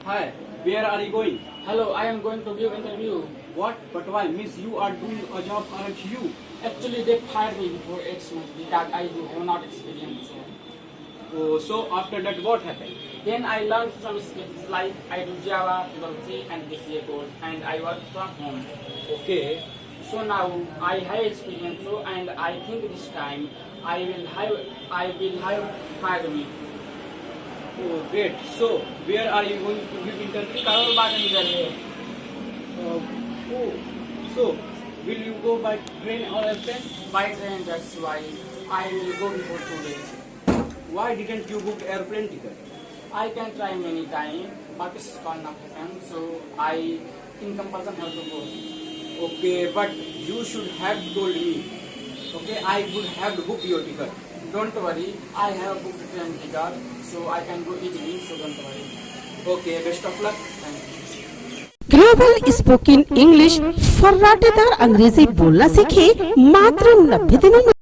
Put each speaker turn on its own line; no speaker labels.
Hi, where are you going?
Hello, I am going to give interview.
What? But why? Miss, you are doing a job, aren't you?
Actually, they fired me before 8 months because I have not experience.
Oh, so after that, what happened?
Then I learned some skills like I do Java, C and BCA course, and I work from home.
Okay.
So now I have experience, so and I think this time I will have hired me.
Oh, great. So, where are you going to give interview?
Karol Bagan Railway.
Oh, so will you go by train or airplane?
By train, that's why I will go before 2 days.
Why didn't you book airplane ticket?
I can try many times, but it's gonna happen, so I in compulsion have to go.
Okay, but you should have told me. Okay, I would have booked your ticket.
Don't worry, I have booked train ticket, so I can go easily, so don't worry.
Okay, best of luck.
Thank you.
Global spoken English फर्राटेदार अंग्रेजी बोलना सीखे मात्र 90 दिनों में।